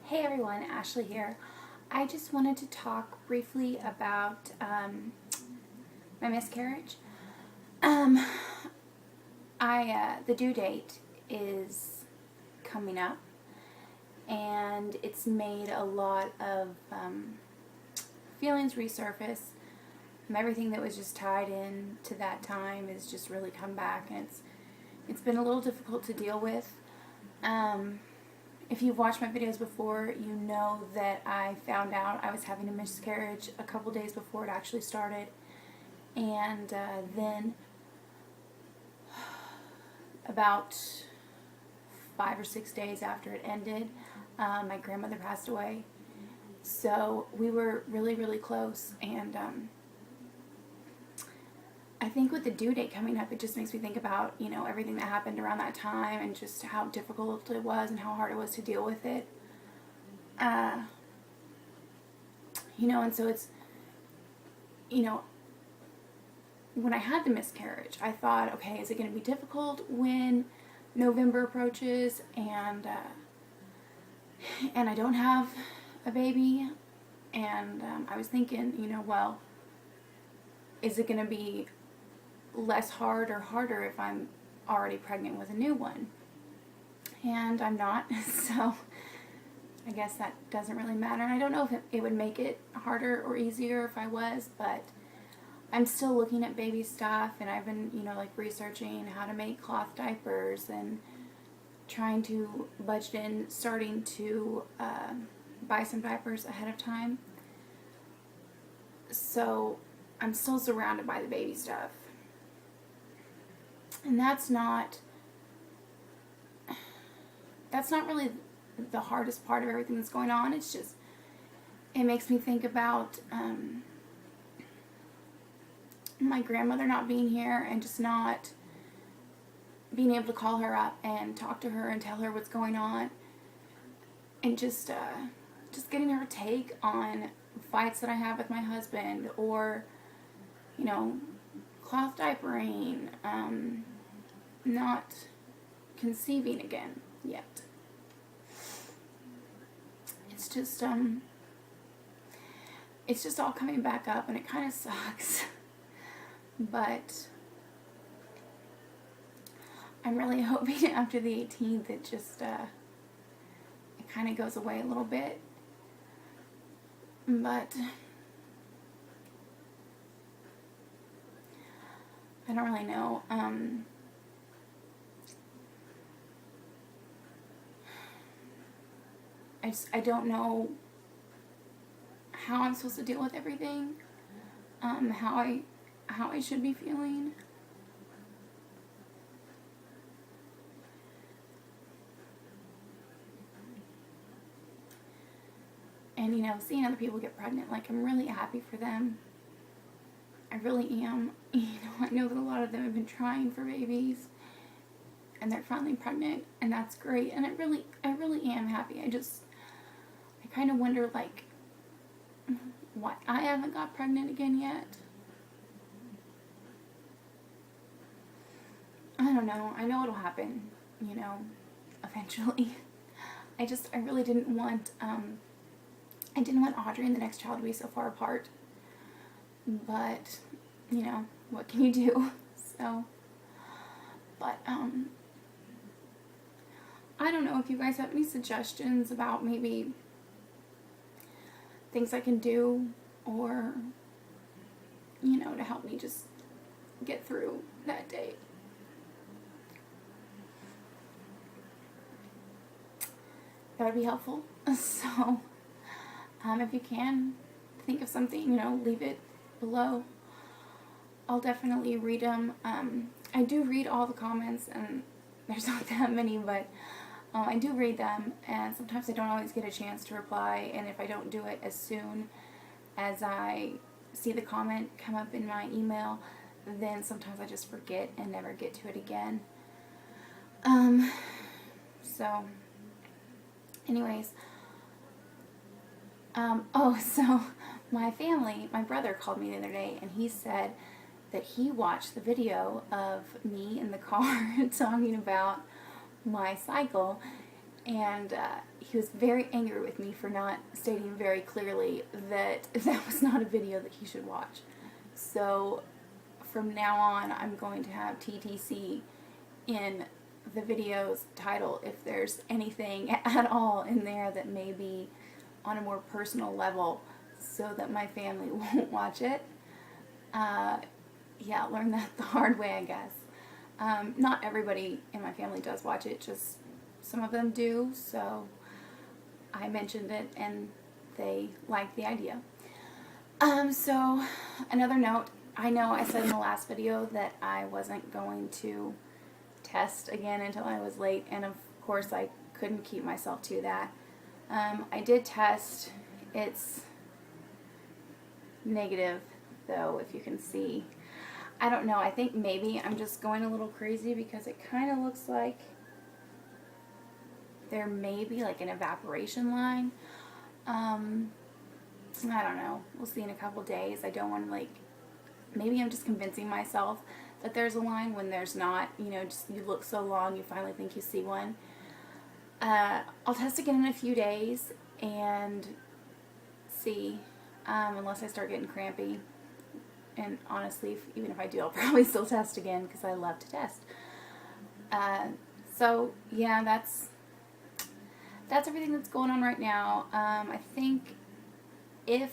Hey everyone, Ashley here. I just wanted to talk briefly about my miscarriage. Um, the due date is coming up, and it's made a lot of feelings resurface. Everything that was just tied in to that time has just really come back, and it's been a little difficult to deal with. If you've watched my videos before, you know that I found out I was having a miscarriage a couple days before it actually started. And then about 5 or 6 days after it ended, my grandmother passed away. So we were really, really close. And I think with the due date coming up, it just makes me think about, everything that happened around that time and just how difficult it was and how hard it was to deal with it. And so it's, when I had the miscarriage, I thought, okay, is it going to be difficult when November approaches and I don't have a baby? And I was thinking, well, is it going to be less hard or harder if I'm already pregnant with a new one? And I'm not, so I guess that doesn't really matter. I don't know if it would make it harder or easier if I was, but I'm still looking at baby stuff, and I've been, researching how to make cloth diapers and trying to budget in starting to buy some diapers ahead of time. So I'm still surrounded by the baby stuff. And that's not really the hardest part of everything that's going on. It's just, it makes me think about my grandmother not being here and just not being able to call her up and talk to her and tell her what's going on, and just getting her take on fights that I have with my husband, or cloth diapering, not conceiving again yet. It's just all coming back up, and it kind of sucks. But I'm really hoping after the 18th it just it kind of goes away a little bit. But I don't really know. I don't know how I'm supposed to deal with everything. How I should be feeling. And seeing other people get pregnant, I'm really happy for them. I really am. I know that a lot of them have been trying for babies, and they're finally pregnant, and that's great. And I really am happy. I kind of wonder, why I haven't got pregnant again yet. I don't know. I know it'll happen, eventually. I really didn't want, I didn't want Audrey and the next child to be so far apart. But, what can you do? So, but, I don't know if you guys have any suggestions about maybe things I can do, or, to help me just get through that day. That would be helpful. So, if you can think of something, leave it below. I'll definitely read them. I do read all the comments, and there's not that many, but I do read them, and sometimes I don't always get a chance to reply, and if I don't do it as soon as I see the comment come up in my email, then sometimes I just forget and never get to it again. So anyways, so my brother called me the other day, and he said that he watched the video of me in the car talking about my cycle, And he was very angry with me for not stating very clearly that that was not a video that he should watch. So from now on, I'm going to have TTC in the video's title if there's anything at all in there that may be on a more personal level, so that my family won't watch it. Yeah, learned that the hard way, I guess. Not everybody in my family does watch it, just some of them do, so I mentioned it and they liked the idea. So another note, I know I said in the last video that I wasn't going to test again until I was late, and of course I couldn't keep myself to that. I did test. It's negative, though, if you can see. I don't know, I think maybe I'm just going a little crazy because it kind of looks like there may be like an evaporation line. I don't know. We'll see in a couple days. I don't want to, like, maybe I'm just convincing myself that there's a line when there's not. You know, just you look so long, you finally think you see one. I'll test again in a few days and see, unless I start getting crampy. And honestly, even if I do, I'll probably still test again because I love to test. So yeah, that's everything that's going on right now. I think if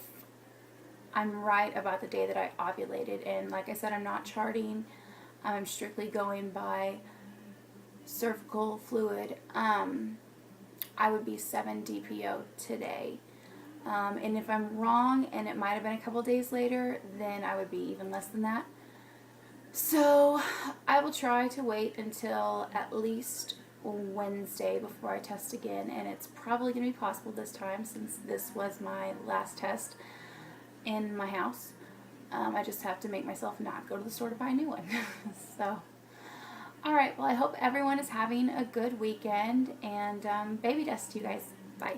I'm right about the day that I ovulated, and like I said, I'm not charting, I'm strictly going by cervical fluid, I would be 7 DPO today. And if I'm wrong and it might have been a couple days later, then I would be even less than that. So I will try to wait until at least Wednesday before I test again, and it's probably going to be possible this time since this was my last test in my house. I just have to make myself not go to the store to buy a new one. So, alright, well, I hope everyone is having a good weekend, and baby dust to you guys. Bye.